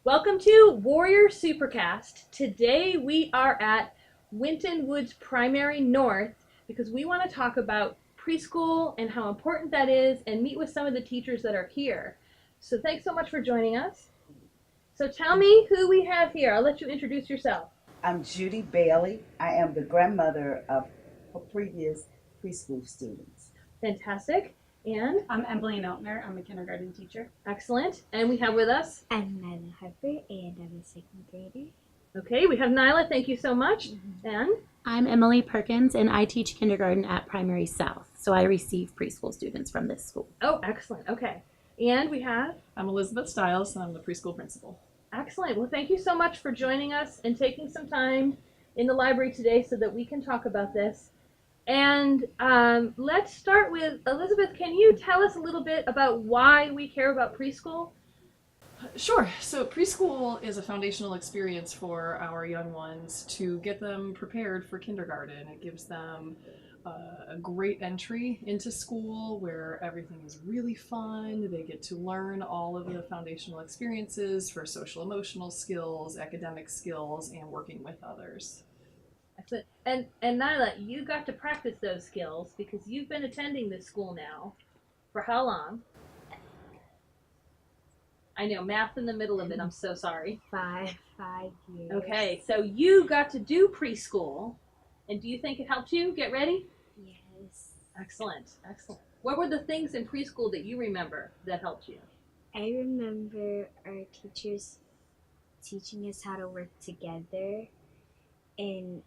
Welcome to Warrior Supercast. Today we are at Winton Woods Primary North because we want to talk about preschool and how important that is and meet with some of the teachers that are here. So thanks so much for joining us. So tell me who we have here. I'll let you introduce yourself. I'm Judy Bailey. I am the grandmother of previous preschool students. Fantastic. And I'm Emily Neltner. I'm a kindergarten teacher. excellent. And we have with us, I'm Nylah Harper, and I'm a second grader. okay, we have Nylah. Thank you so much. And I'm Emily Perkins, and I teach kindergarten at Primary South, so I receive preschool students from this school. oh, excellent. Okay. And we have, I'm Elizabeth Stiles, and I'm the preschool principal. excellent. Well, thank you so much for joining us and taking some time in the library today so that we can talk about this. And let's start with Elizabeth. Can you tell us a little bit about why we care about preschool? Sure. So preschool is a foundational experience for our young ones to get them prepared for kindergarten. It gives them a great entry into school where everything is really fun. They get to learn all of the foundational experiences for social emotional skills, academic skills, and working with others. Excellent. And Nylah, you got to practice those skills because you've been attending this school now for how long? I know, math in the middle of it. I'm so sorry. Five years. Okay, so you got to do preschool, and do you think it helped you get ready? Yes. Excellent, excellent. What were the things in preschool that you remember that helped you? I remember our teachers teaching us how to work together and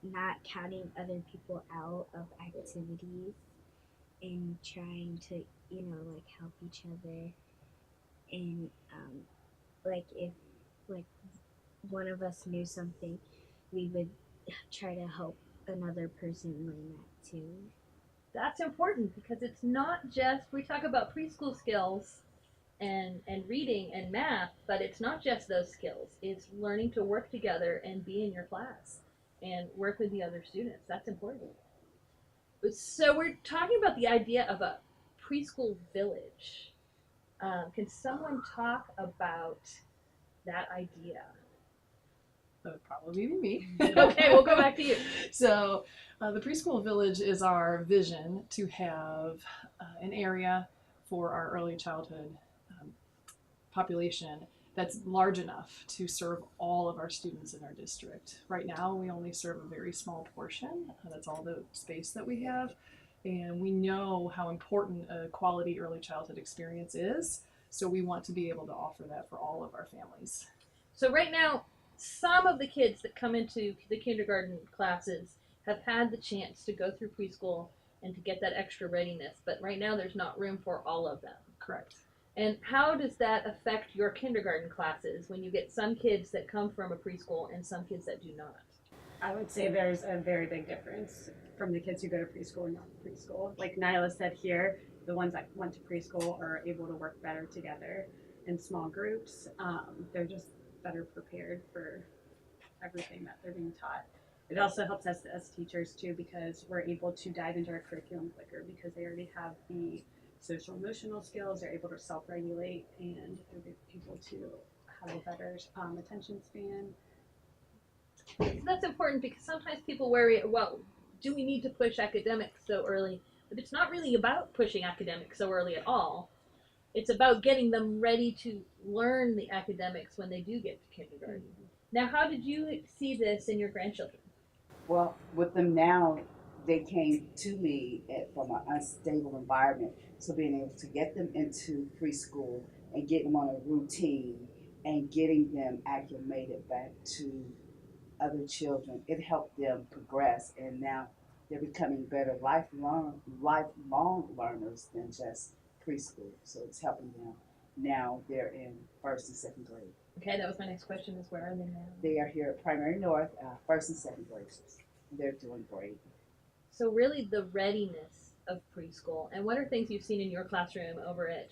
not counting other people out of activities and trying to, help each other. And if one of us knew something, we would try to help another person learn that too. That's important because it's not just, we talk about preschool skills and reading and math, but it's not just those skills. It's learning to work together and be in your class and work with the other students. That's important. So we're talking about the idea of a preschool village. Can someone talk about that idea? That would probably be me. Okay, we'll go back to you. So the preschool village is our vision to have an area for our early childhood population that's large enough to serve all of our students in our district. Right now, we only serve a very small portion. That's all the space that we have. And we know how important a quality early childhood experience is. So we want to be able to offer that for all of our families. So right now, some of the kids that come into the kindergarten classes have had the chance to go through preschool and to get that extra readiness. But right now, there's not room for all of them. Correct. And how does that affect your kindergarten classes when you get some kids that come from a preschool and some kids that do not? I would say there's a very big difference from the kids who go to preschool and not preschool. Like Nylah said here, the ones that went to preschool are able to work better together in small groups. They're just better prepared for everything that they're being taught. It also helps us as teachers too because we're able to dive into our curriculum quicker because they already have the social emotional skills, they're able to self-regulate, and they're able to have a better attention span. So that's important because sometimes people worry, well, do we need to push academics so early? But it's not really about pushing academics so early at all. It's about getting them ready to learn the academics when they do get to kindergarten. Mm-hmm. Now, how did you see this in your grandchildren? Well, with them now, they came to me from an unstable environment. So being able to get them into preschool and get them on a routine and getting them acclimated back to other children, it helped them progress. And now they're becoming better lifelong learners than just preschool. So it's helping them. Now they're in first and second grade. Okay, that was my next question is where are they now? They are here at Primary North, first and second graders. They're doing great. So really the readiness of preschool, and what are things you've seen in your classroom over at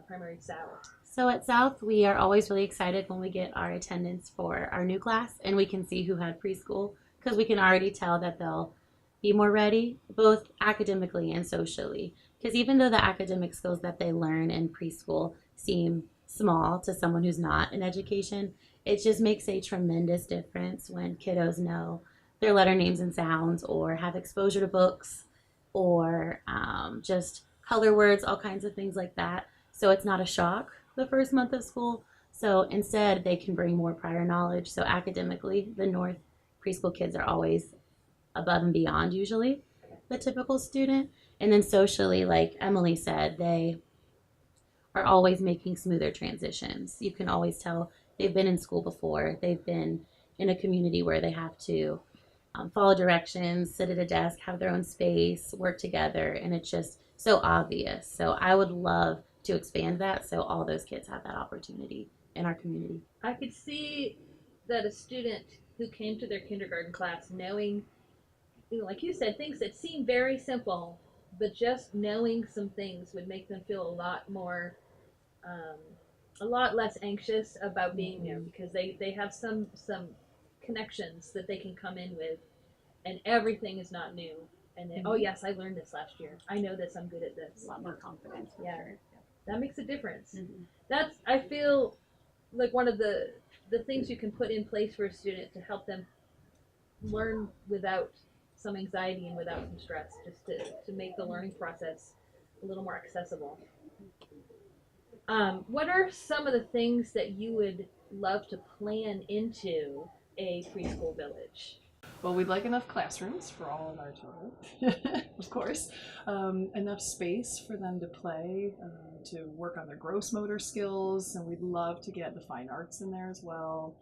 Primary South? So at South, we are always really excited when we get our attendance for our new class and we can see who had preschool because we can already tell that they'll be more ready, both academically and socially. Because even though the academic skills that they learn in preschool seem small to someone who's not in education, it just makes a tremendous difference when kiddos know their letter names and sounds or have exposure to books or just color words, all kinds of things like that. So it's not a shock the first month of school. So instead, they can bring more prior knowledge. So academically, the North preschool kids are always above and beyond usually the typical student. And then socially, like Emily said, they are always making smoother transitions. You can always tell they've been in school before. They've been in a community where they have to follow directions, sit at a desk, have their own space, work together, and it's just so obvious. So I would love to expand that so all those kids have that opportunity in our community. I could see that a student who came to their kindergarten class knowing, like you said, things that seem very simple, but just knowing some things would make them feel a lot less anxious about being there, because they have some connections that they can come in with, and everything is not new. And they, oh yes, I learned this last year. I know this. I'm good at this. A lot more confidence. Yeah, that makes a difference. Mm-hmm. That's, I feel like, one of the things you can put in place for a student to help them learn without some anxiety and without some stress, just to make the learning process a little more accessible. What are some of the things that you would love to plan into a preschool village? Well, we'd like enough classrooms for all of our children, of course, enough space for them to play, to work on their gross motor skills, and we'd love to get the fine arts in there as well.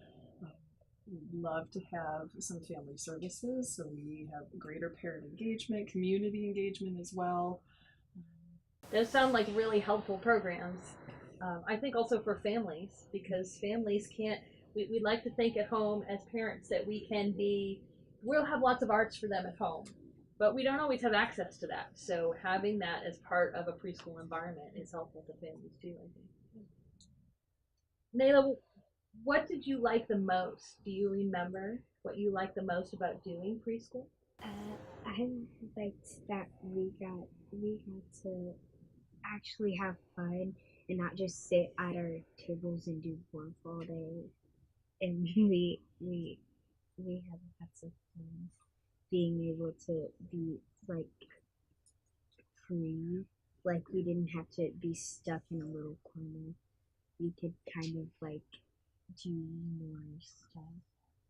We'd love to have some family services, so we have greater parent engagement, community engagement as well. Those sound like really helpful programs. I think also for families, because families can't, we'd like to think at home as parents that we'll have lots of arts for them at home, but we don't always have access to that. So having that as part of a preschool environment is helpful to families too, I think. Nylah, what did you like the most? Do you remember what you liked the most about doing preschool? I liked that we got to actually have fun and not just sit at our tables and do work all day. And we had lots of fun being able to be like free. Like we didn't have to be stuck in a little corner. We could kind of like do more stuff,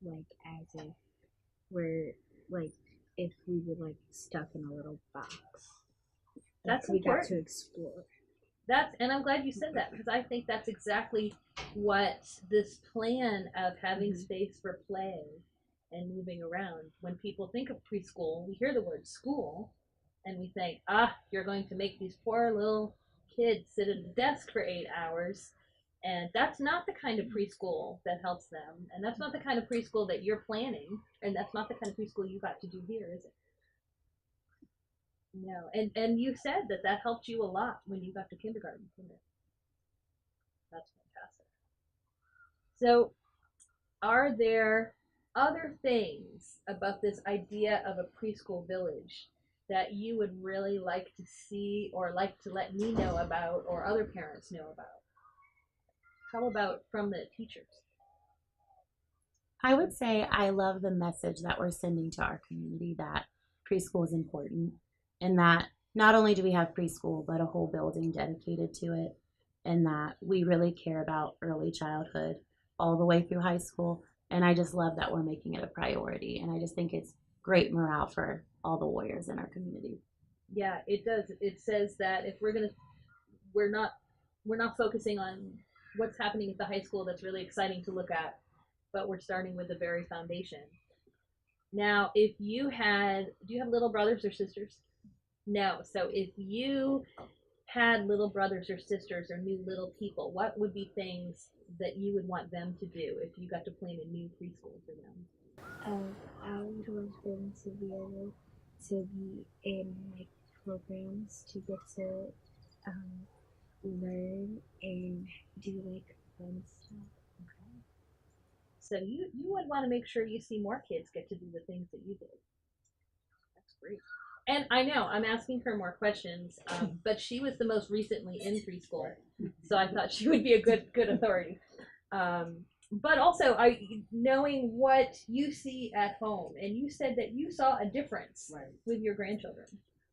like as if we're like if we were like stuck in a little box. That's we important. got to explore. And I'm glad you said that, because I think that's exactly what this plan of having space for play and moving around. When people think of preschool, we hear the word school, and we think, you're going to make these poor little kids sit at a desk for 8 hours. And that's not the kind of preschool that helps them. And that's not the kind of preschool that you're planning. And that's not the kind of preschool you got to do here, is it? No. And you said that helped you a lot when you got to kindergarten, didn't it? That's fantastic. So, are there other things about this idea of a preschool village that you would really like to see, or like to let me know about, or other parents know about? How about from the teachers? I would say I love the message that we're sending to our community that preschool is important, and that not only do we have preschool, but a whole building dedicated to it, and that we really care about early childhood all the way through high school. And I just love that we're making it a priority, and I just think it's great morale for all the warriors in our community. Yeah, it does. It says that if we're not focusing on what's happening at the high school that's really exciting to look at, but we're starting with the very foundation. Now, do you have little brothers or sisters? No. So if you had little brothers or sisters or new little people, what would be things that you would want them to do if you got to plan a new preschool for them? I would want them to be able to be in like programs to get to learn and do like fun stuff. Okay. So you would want to make sure you see more kids get to do the things that you did. That's great. And I know I'm asking her more questions, but she was the most recently in preschool, so I thought she would be a good authority. But also, knowing what you see at home, and you said that you saw a difference with your grandchildren.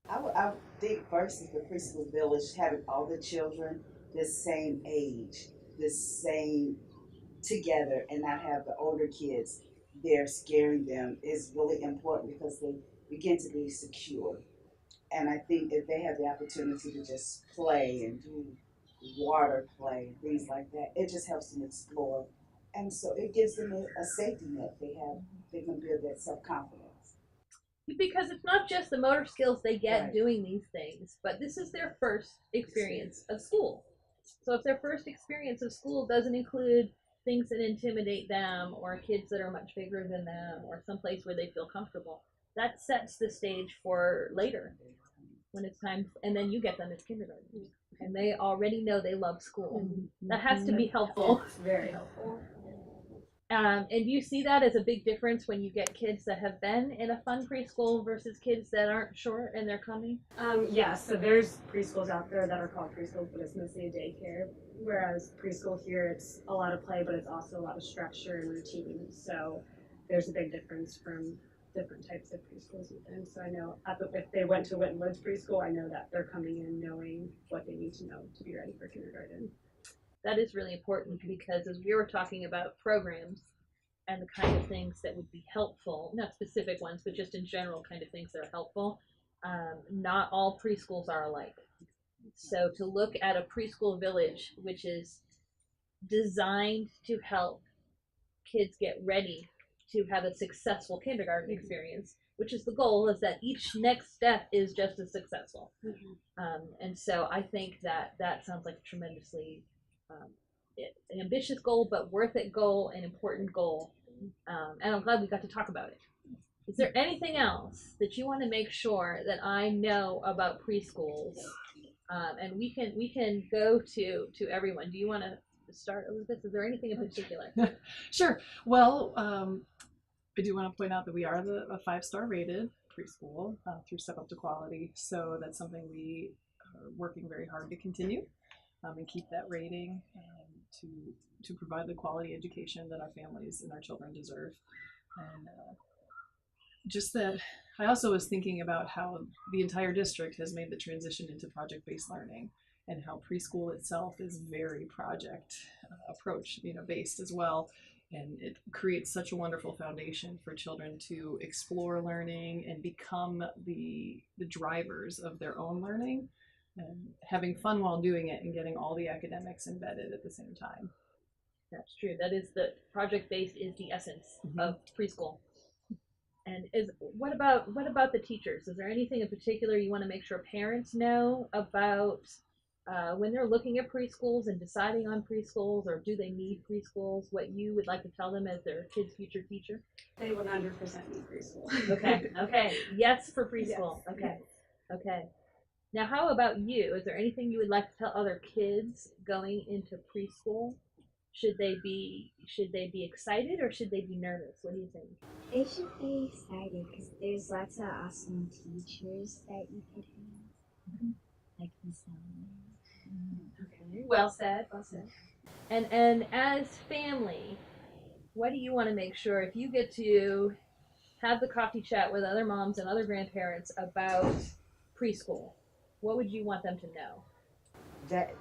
I think versus the preschool village, having all the children the same age, the same together, and not have the older kids there scaring them is really important because they begin to be secure. And I think if they have the opportunity to just play and do water play and things like that, it just helps them explore. And so it gives them a safety net. They can build that self confidence. Because it's not just the motor skills they get doing these things, but this is their first experience of school. So if their first experience of school doesn't include things that intimidate them or kids that are much bigger than them or someplace where they feel comfortable, that sets the stage for later when it's time. And then you get them into kindergarten and they already know they love school. That has to be helpful. It's very helpful. And you see that as a big difference when you get kids that have been in a fun preschool versus kids that aren't sure and they're coming? Yes, so there's preschools out there that are called preschools, but it's mostly a daycare. Whereas preschool here, it's a lot of play, but it's also a lot of structure and routine. So there's a big difference from different types of preschools even. So I know if they went to Winton Woods preschool, I know that they're coming in knowing what they need to know to be ready for kindergarten. That is really important because as we were talking about programs and the kind of things that would be helpful, not specific ones, but just in general kind of things that are helpful, not all preschools are alike. So to look at a preschool village, which is designed to help kids get ready to have a successful kindergarten experience, which is the goal, is that each next step is just as successful. And so I think that sounds like a tremendously an ambitious goal, but worth it goal, an important goal. And I'm glad we got to talk about it. Is there anything else that you want to make sure that I know about preschools? And we can go to everyone. Do you want to start, Elizabeth? Is there anything in particular? Sure. Well, I do want to point out that we are a 5-star rated preschool through Step Up to Quality. So that's something we are working very hard to continue and keep that rating to provide the quality education that our families and our children deserve. And just that, I also was thinking about how the entire district has made the transition into project-based learning and how preschool itself is very project approach, based as well. And it creates such a wonderful foundation for children to explore learning and become the drivers of their own learning and having fun while doing it and getting all the academics embedded at the same time. That's true. That is the project-based is the essence of preschool. And what about the teachers? Is there anything in particular you want to make sure parents know about when they're looking at preschools and deciding on preschools, or do they need preschools? What you would like to tell them as their kid's future teacher? They 100% need preschool. Okay. Yes for preschool. Yes. Okay. Now, how about you? Is there anything you would like to tell other kids going into preschool? Should they be excited or should they be nervous? What do you think? They should be excited because there's lots of awesome teachers that you could have, like Miss Alumni. Okay. Well said. And as family, what do you want to make sure if you get to have the coffee chat with other moms and other grandparents about preschool? What would you want them to know? That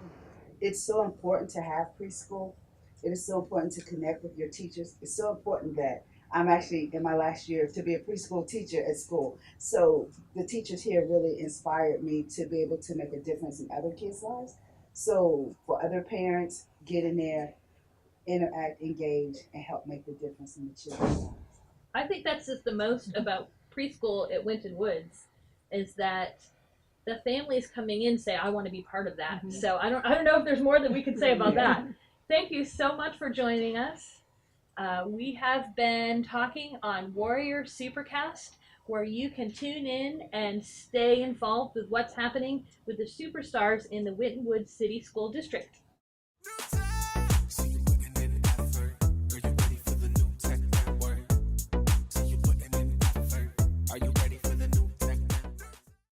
it's so important to have preschool. It is so important to connect with your teachers. It's so important that I'm actually in my last year to be a preschool teacher at school. So the teachers here really inspired me to be able to make a difference in other kids' lives. So for other parents, get in there, interact, engage, and help make the difference in the children's lives. I think that's just the most about preschool at Winton Woods, is that the families coming in say, I want to be part of that. So I don't know if there's more that we could say about that. Thank you so much for joining us. We have been talking on Warrior Supercast, where you can tune in and stay involved with what's happening with the superstars in the Winton Woods City School District.